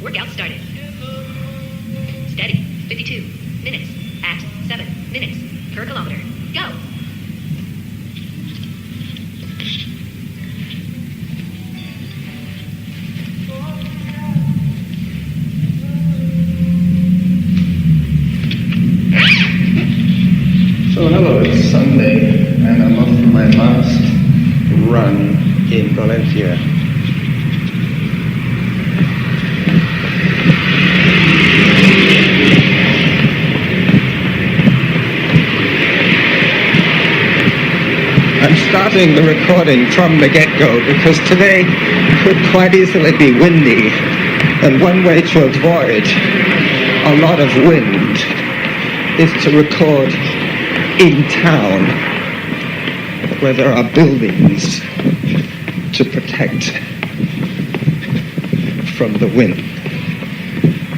Workout started. Steady. 52 minutes at 7 minutes per kilometer. Go. So hello, it's Sunday and I'm off for my last run in Valencia. I'm starting the recording from the get-go because today could quite easily be windy, and one way to avoid a lot of wind is to record in town where there are buildings to protect from the wind.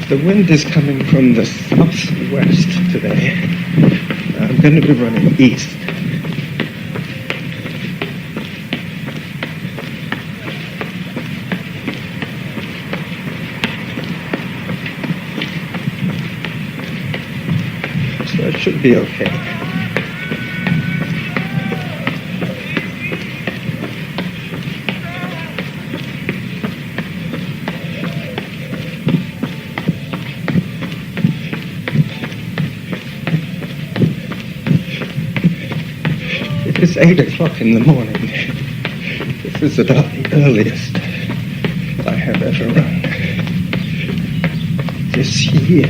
The wind is coming from the southwest today. I'm going to be running east. So it should be okay. It's 8 o'clock in the morning. This is about the earliest I have ever run this year.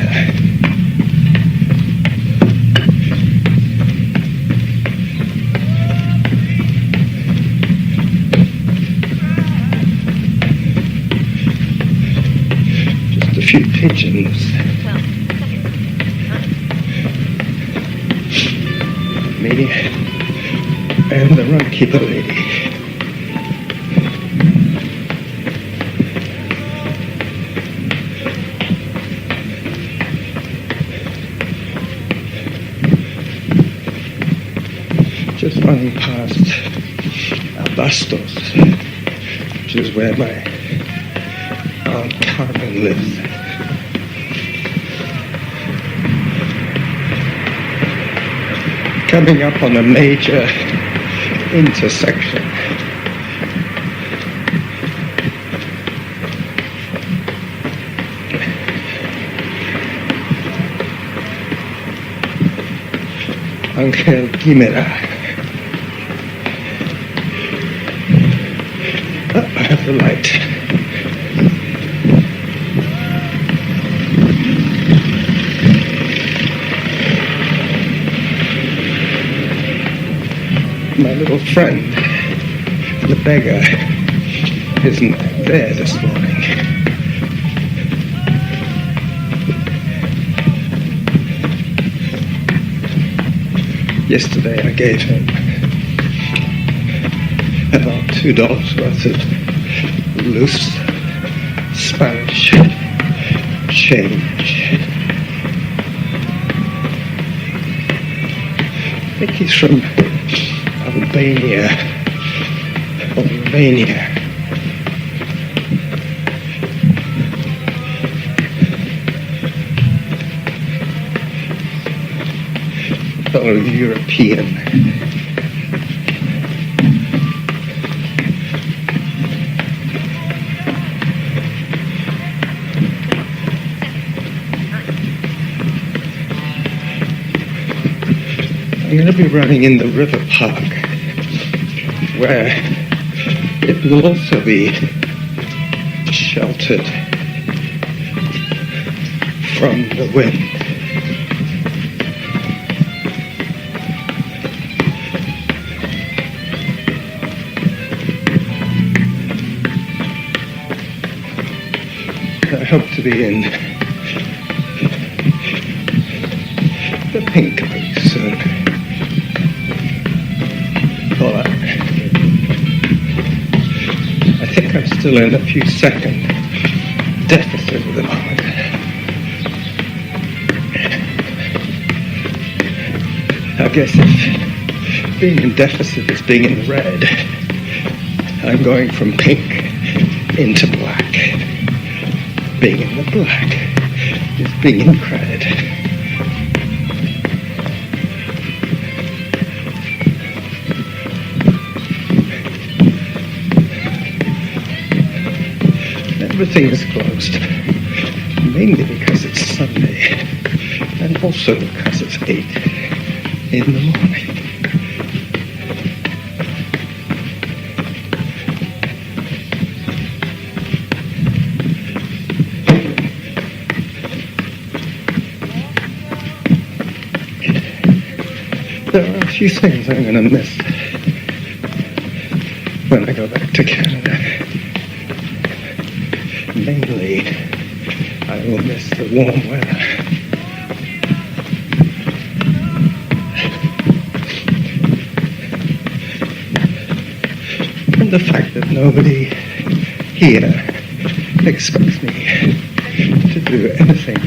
Just a few pigeons. Me and the runkeeper lady. Just running past Bastos, which is where my Aunt Carmen lives. Coming up on a major intersection. Angel Guimera. Oh, I have the light. My little friend, the beggar, isn't there this morning. Yesterday I gave him about $2 worth of loose Spanish change. I think he's from Albania. Or European. I'm going to be running in the river park, where it will also be sheltered from the wind. I hope to be in the pink soon. Hold on. I think I'm still in a few second deficit at the moment. I guess if being in deficit is being in red, I'm going from pink into black. being in the black, is being in credit. Everything is closed, mainly because it's Sunday, and also because it's 8 in the morning. There are a few things I'm going to miss when I go back to Canada. Mainly, I will miss the warm weather. And the fact that nobody here expects me to do anything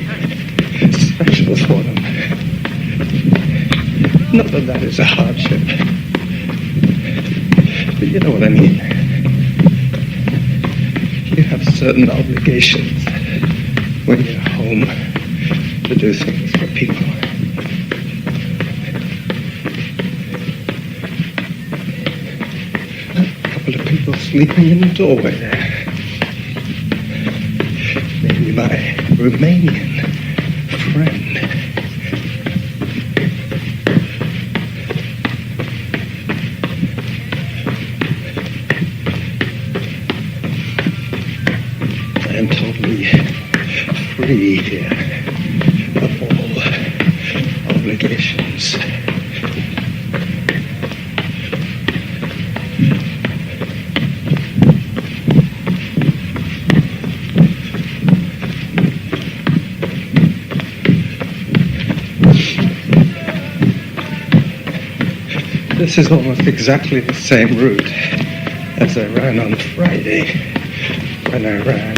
special for them. Not that that is a hardship, but you know what I mean. You have certain obligations when you're home to do things for people. A couple of people sleeping in the doorway there. Maybe my Romanian friend. I'm totally free here of all obligations. This is almost exactly the same route as I ran on Friday when I ran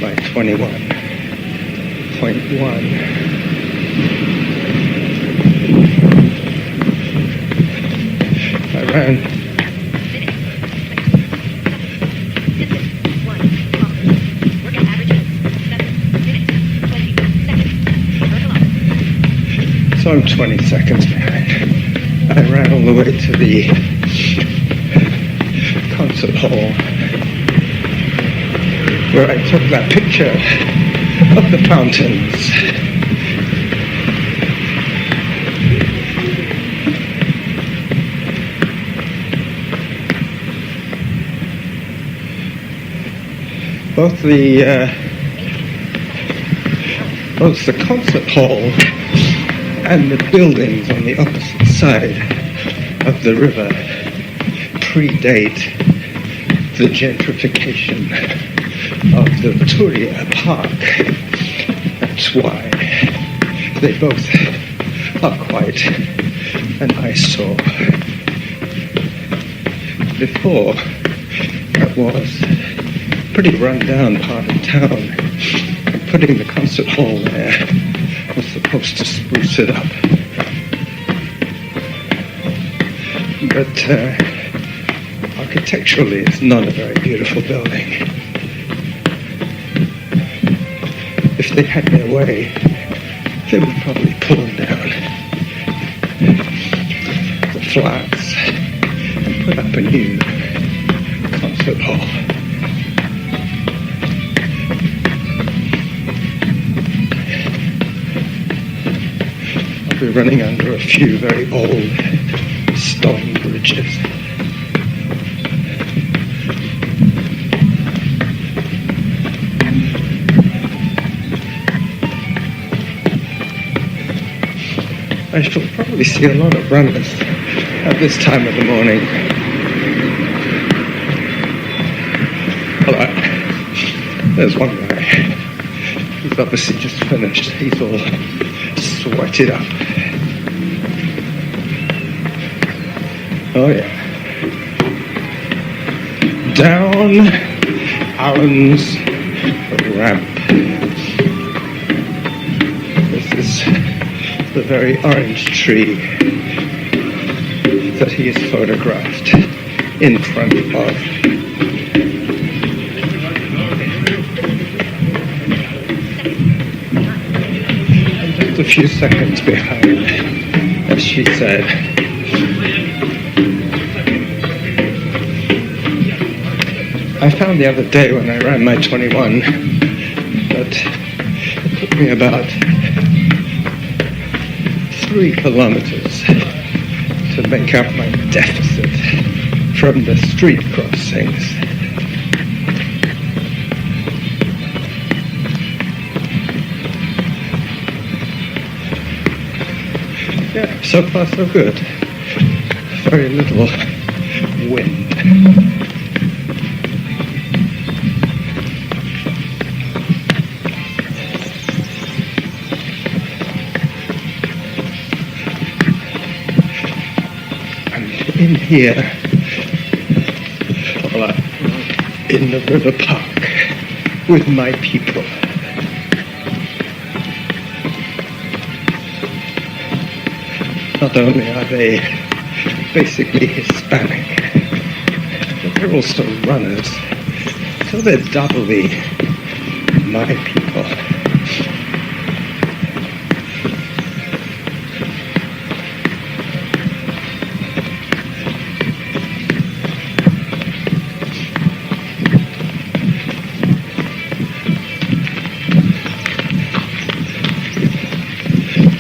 by 21.1. I ran so I'm 20 seconds behind. I ran all the way to the concert hall where I took that picture of the fountains. Both the concert hall and the buildings on the opposite side of the river predate the gentrification of the Victoria Park. That's why they both are quite an eyesore. Before, that was a pretty run-down part of town. And putting the concert hall there was supposed to spruce it up. But architecturally, it's not a very beautiful building. If they had their way, they would probably pull them down, the flats, and put up a new concert hall. I'll be running under a few very old stone bridges. I shall probably see a lot of runners at this time of the morning. Hello. There's one guy. He's obviously just finished. He's all sweated up. Oh yeah. Down Allen's ramp. This is the very orange tree that he has photographed in front of. few seconds behind, as she said. I found the other day when I ran my 21 that it took me about 3 kilometers to make up my deficit from the street crossings. Yeah, so far so good. Very little wind. In here, well, in the river park with my people. Not only are they basically Hispanic, but they're also runners, so they're doubly my people.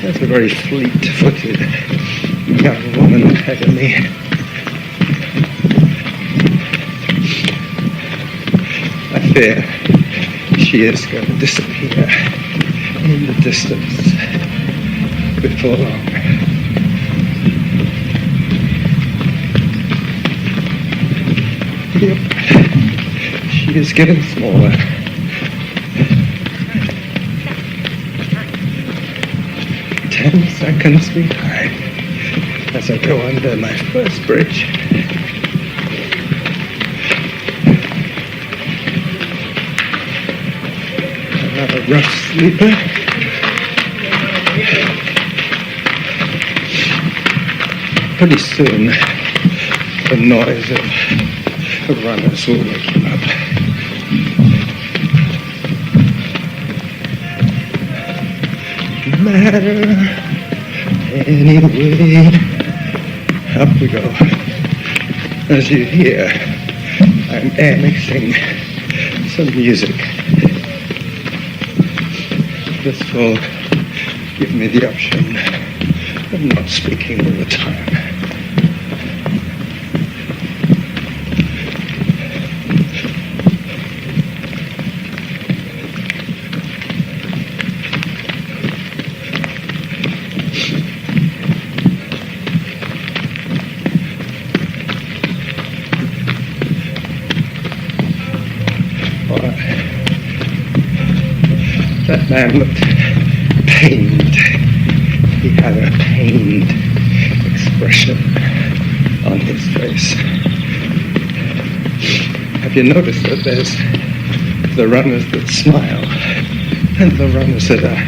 There's a very fleet-footed young woman ahead of me. I fear she is going to disappear in the distance before long. Yep, she is getting smaller. 10 seconds behind as I go under my first bridge. Another rough sleeper. Pretty soon, the noise of runners will wake him up. Matter anyway. Up we go. As you hear, I'm annexing some music. This will give me the option of not speaking all the time. That man looked pained. He had a pained expression on his face. Have you noticed that there's the runners that smile and the runners that are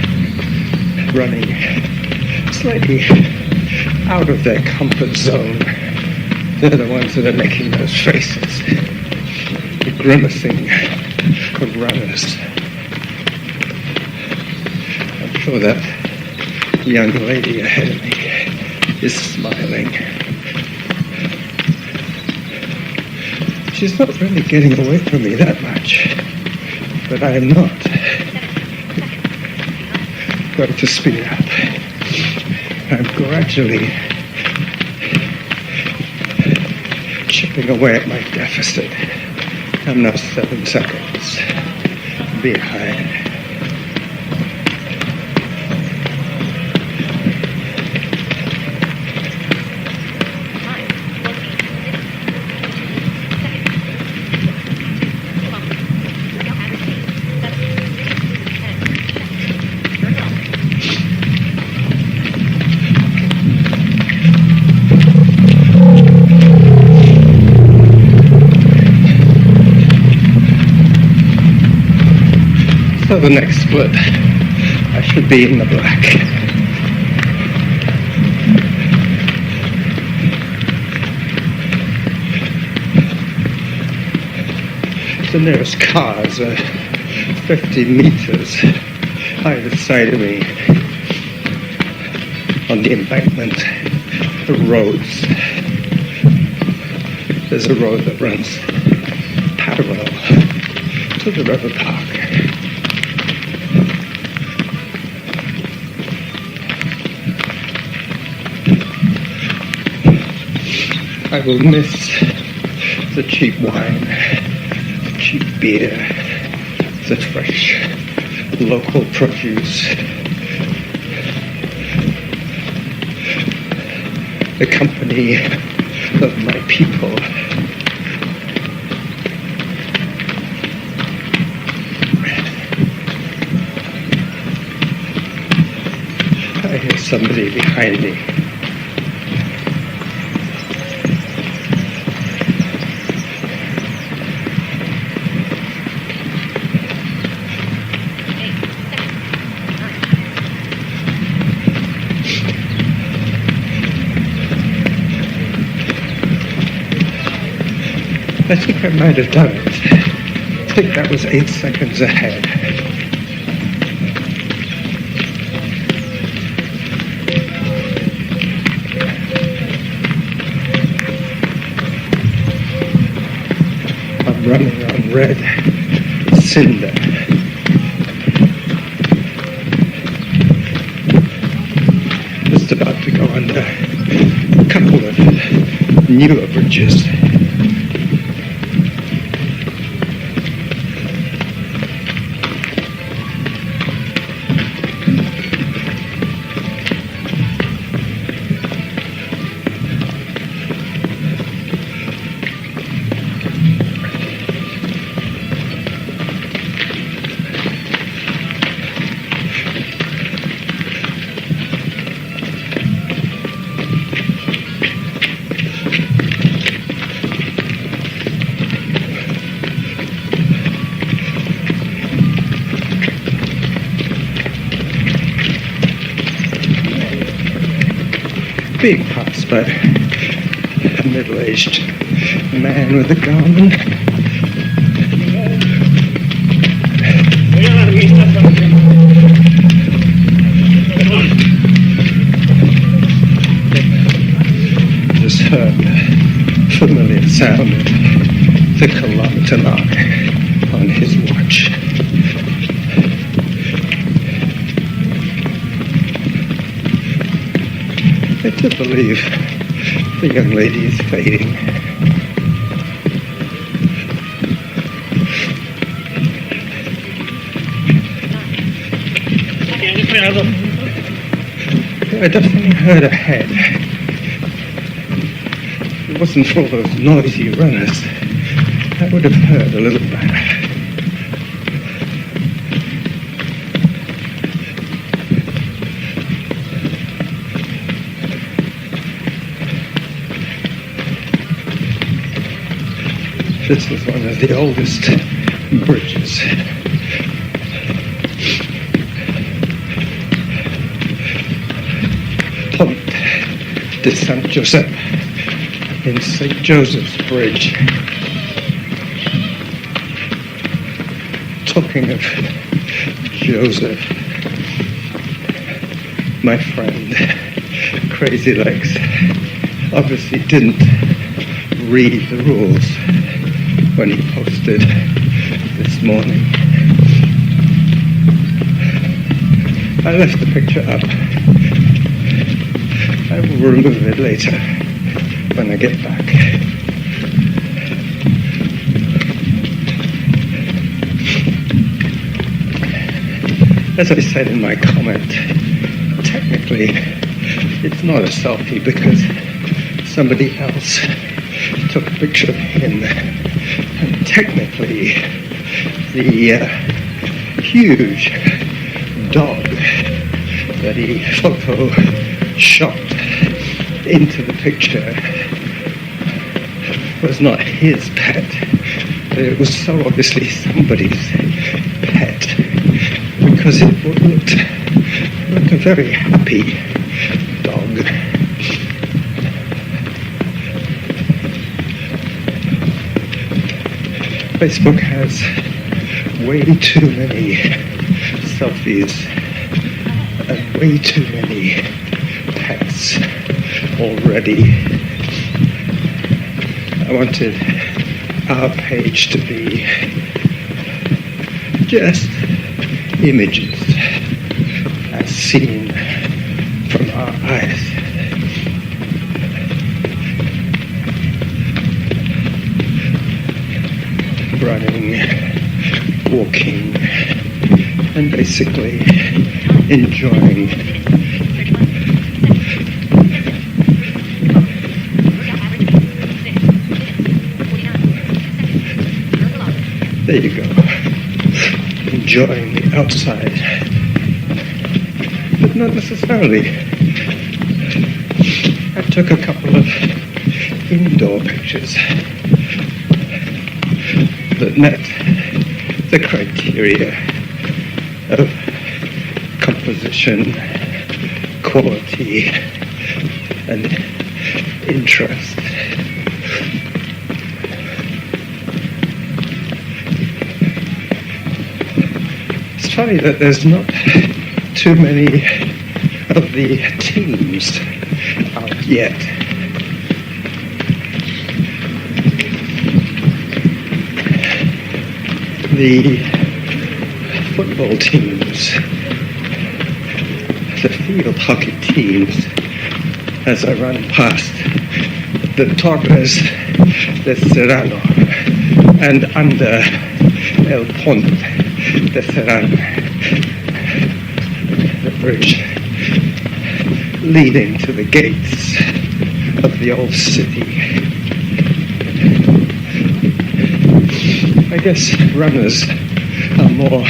running slightly out of their comfort zone? They're the ones that are making those faces, the grimacing runners. I'm sure that young lady ahead of me is smiling. She's not really getting away from me that much, but I am not going to speed up. I'm gradually chipping away at my deficit. I'm now 7 seconds behind. So the next split, I should be in the black. The nearest cars are 50 meters either side of me. on the embankment, the roads. There's a road that runs parallel to the river park. I will miss the cheap wine, the cheap beer, the fresh local produce, the company of my people. I hear somebody behind me. I think I might have done it. I think that was 8 seconds ahead. I'm running on red cinder. Just about to go under a couple of newer bridges. Big house, but a middle-aged man with a gun. Just heard the familiar sound of the kilometer mark on his watch. I do believe the young lady is fading. I definitely heard a head. If it wasn't for all those noisy runners, I would have heard a little better. This was one of the oldest bridges. Pont de Saint Joseph in St. Joseph's Bridge. Talking of Joseph, my friend, Crazy Legs, obviously didn't read the rules when he posted this morning. I left the picture up. I will remove it later when I get back. As I said in my comment, technically it's not a selfie because somebody else took a picture of him. And technically, the huge dog that he photo shot into the picture was not his pet. It was so obviously somebody's pet because it looked like a very happy dog. Facebook has way too many selfies and way too many tense already. I wanted our page to be just images as seen from our eyes. Running, walking, and basically enjoying there you go. Enjoying the outside. But not necessarily. I took a couple of indoor pictures that met the criteria of composition, quality, and interest. It's funny that there's not too many of the teams out yet. The football teams, the field hockey teams, as I run past the Torres de Serrano and under El Ponte de Serrano, the bridge leading to the gates of the old city. I guess runners are more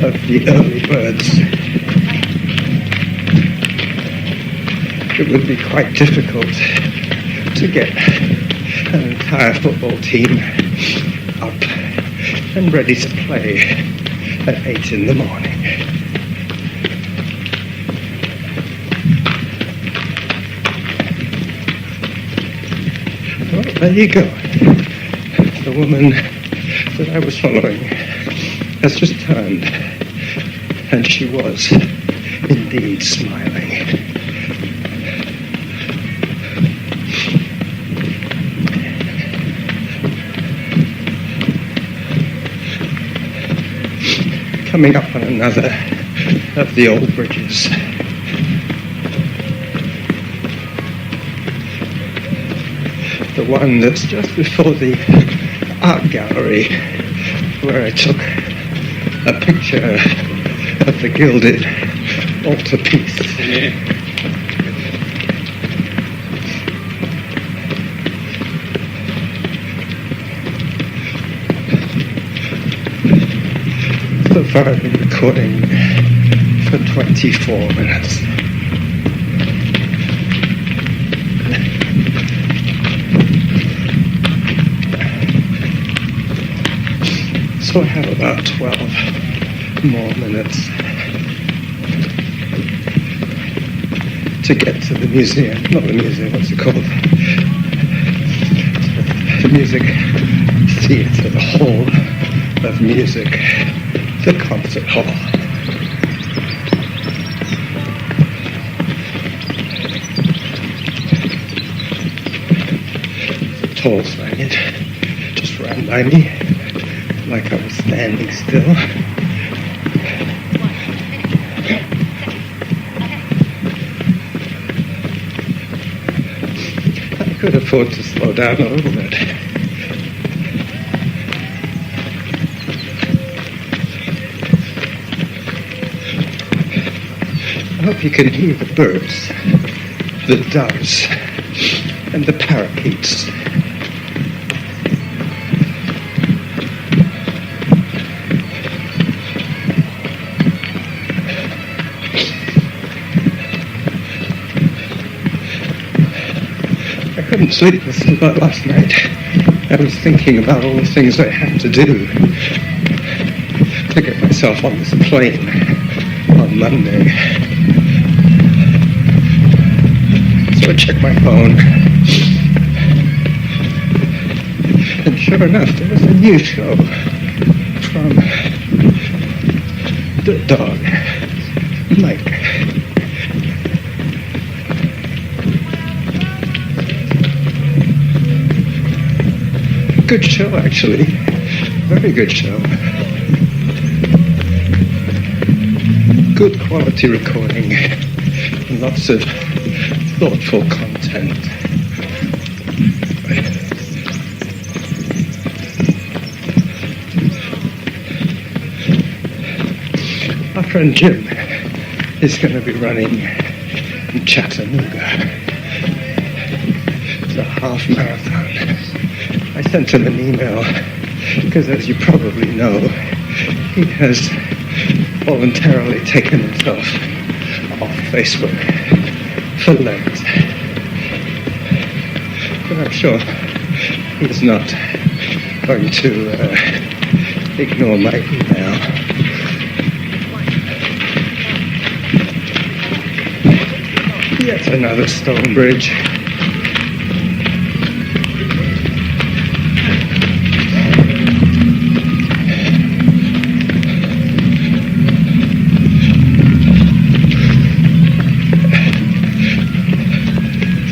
of the early birds. It would be quite difficult to get an entire football team up and ready to play at 8 in the morning. Well, there you go. The woman that I was following has just turned, and she was indeed smiling. Coming up on another of the old bridges. The one that's just before the art gallery, where I took a picture of the gilded altarpiece. So far I've been recording for 24 minutes. So I have about 12 more minutes to get to the museum. Not the museum, what's it called? The music theatre, the hall of music, the concert hall. The tall sign just ran by me like I was standing still. I could afford to slow down a little bit. I hope you can hear the birds, the doves, and the parakeets. I couldn't sleep last night. I was thinking about all the things I had to do to get myself on this plane on Monday. So I checked my phone, and sure enough, there was a new show from the dog, Mike. Good show, actually. Very good show. Good quality recording. And lots of thoughtful content. Our friend Jim is going to be running in Chattanooga. It's a half marathon. I sent him an email because, as you probably know, he has voluntarily taken himself off Facebook for Lent. But I'm sure he's not going to ignore my email. Yet another stone bridge.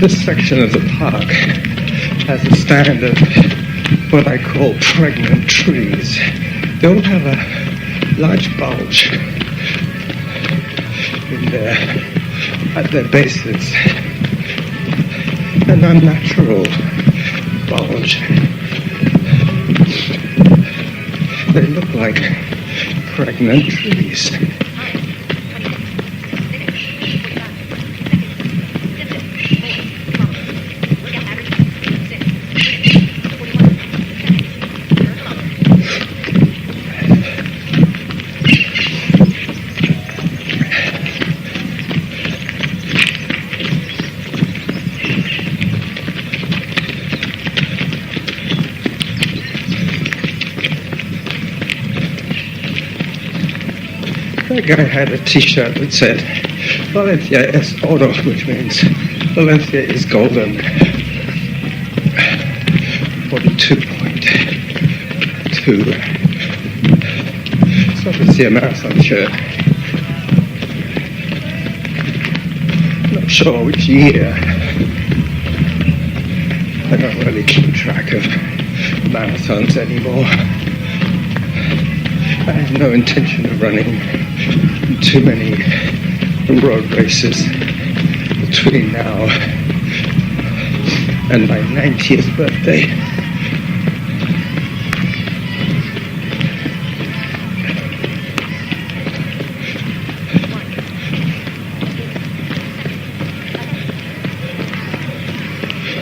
This section of the park has a stand of what I call pregnant trees. They all have a large bulge at their bases, an unnatural bulge. They look like pregnant trees. That guy had a t-shirt that said, Valencia es oro, which means Valencia is golden. 42.2. It's obviously a marathon shirt. Not sure which year. I don't really keep track of marathons anymore. I have no intention of running too many road races between now and my 90th birthday.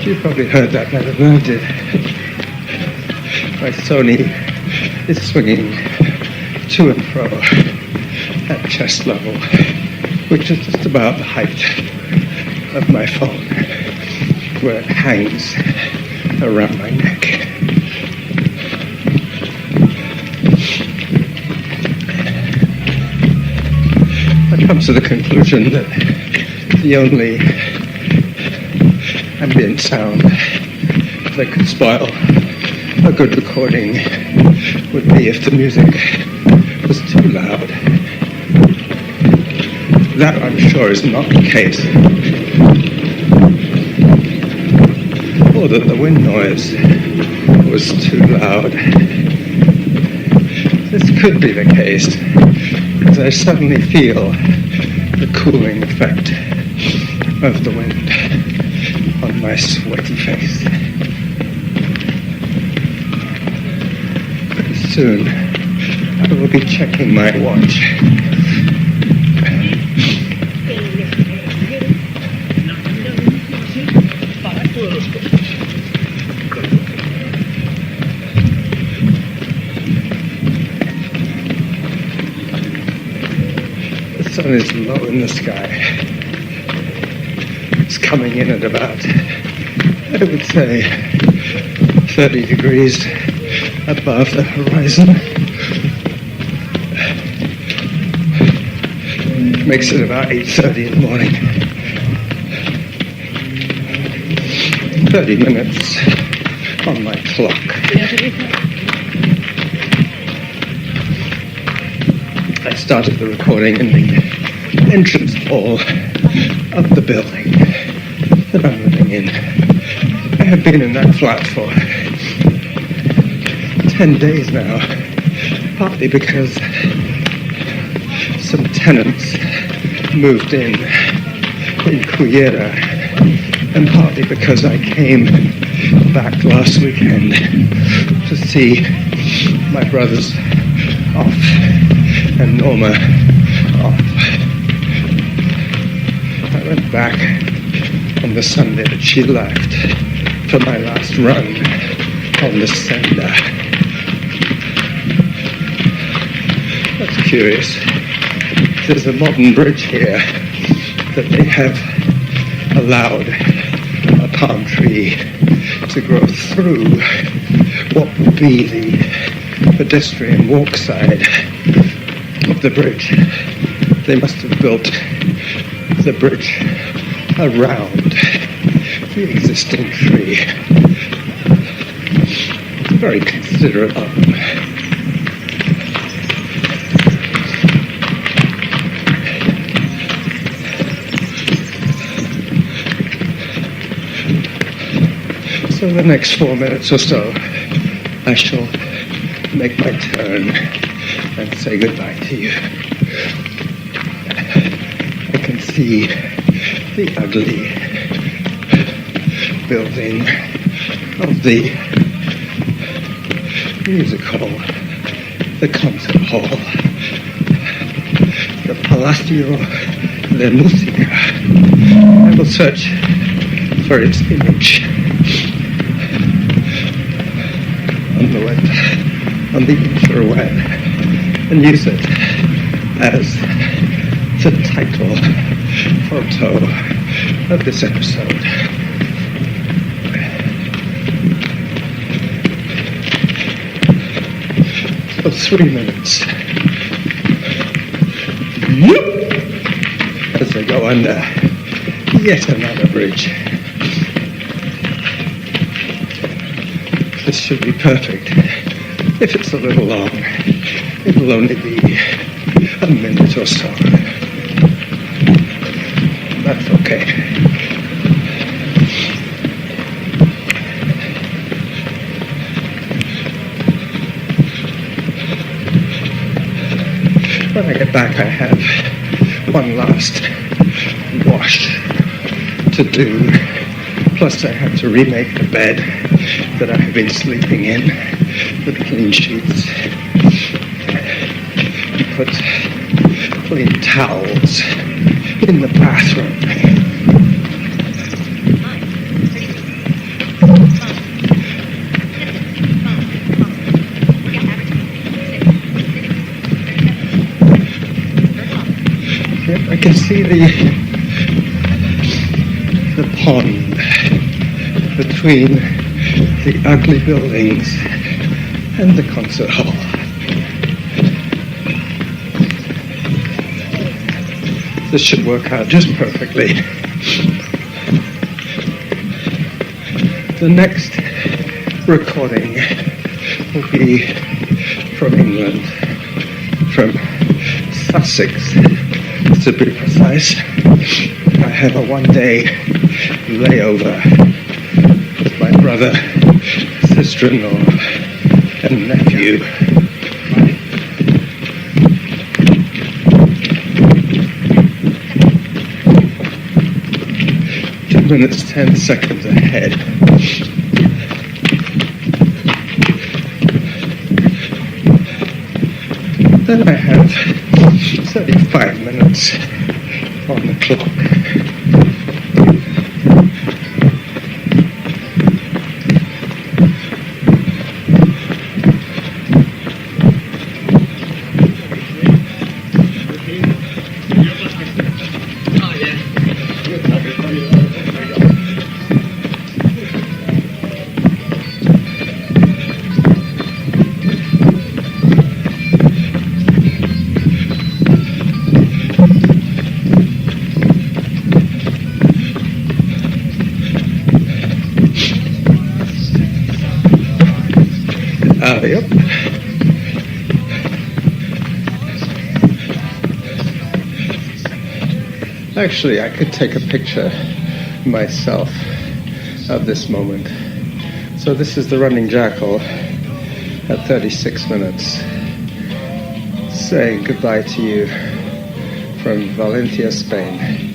You probably heard that better than I did. My Sony is swinging to and fro at chest level, which is just about the height of my phone, where it hangs around my neck. I come to the conclusion that the only ambient sound that could spoil a good recording would be if the music was too loud. That, I'm sure, is not the case. Or that the wind noise was too loud. This could be the case, as I suddenly feel the cooling effect of the wind on my sweaty face. Pretty soon, I will be checking my watch. The sun is low in the sky. It's coming in at about, I would say, 30 degrees above the horizon. Makes it about 8:30 in the morning. 30 minutes on my clock. I started the recording in the entrance hall of the building that I'm living in. I have been in that flat for 10 days now, partly because some tenants moved in Cullera, and partly because I came back last weekend to see my brothers off and Norma off. I went back on the Sunday that she left for my last run on the sender. That's curious. There's a modern bridge here that they have allowed a palm tree to grow through what would be the pedestrian walk side of the bridge. They must have built the bridge around the existing tree. It's very considerate of them. So the next 4 minutes or so, I shall make my turn and say goodbye to you. I can see the ugly building of the music hall, the concert hall, the Palacio de Música. I will search for its image on the web, on the interweb, and use it as the title photo of this episode. For 3 minutes. As I go under yet another bridge. This should be perfect. If it's a little long, it'll only be a minute or so. That's okay. When I get back, I have one last wash to do. Plus, I have to remake the bed that I have been sleeping in with clean sheets. Put clean towels in the bathroom. Yep, I can see the pond between the ugly buildings and the concert hall. This should work out just perfectly. The next recording will be from England, from Sussex to be precise. I have a one-day layover with my brother, sister-in-law, and nephew. 2 minutes, 10 seconds ahead. Then I have 35 minutes on the clock. Yep. Actually, I could take a picture myself of this moment. So this is the running jackal at 36 minutes, saying goodbye to you from Valencia, Spain.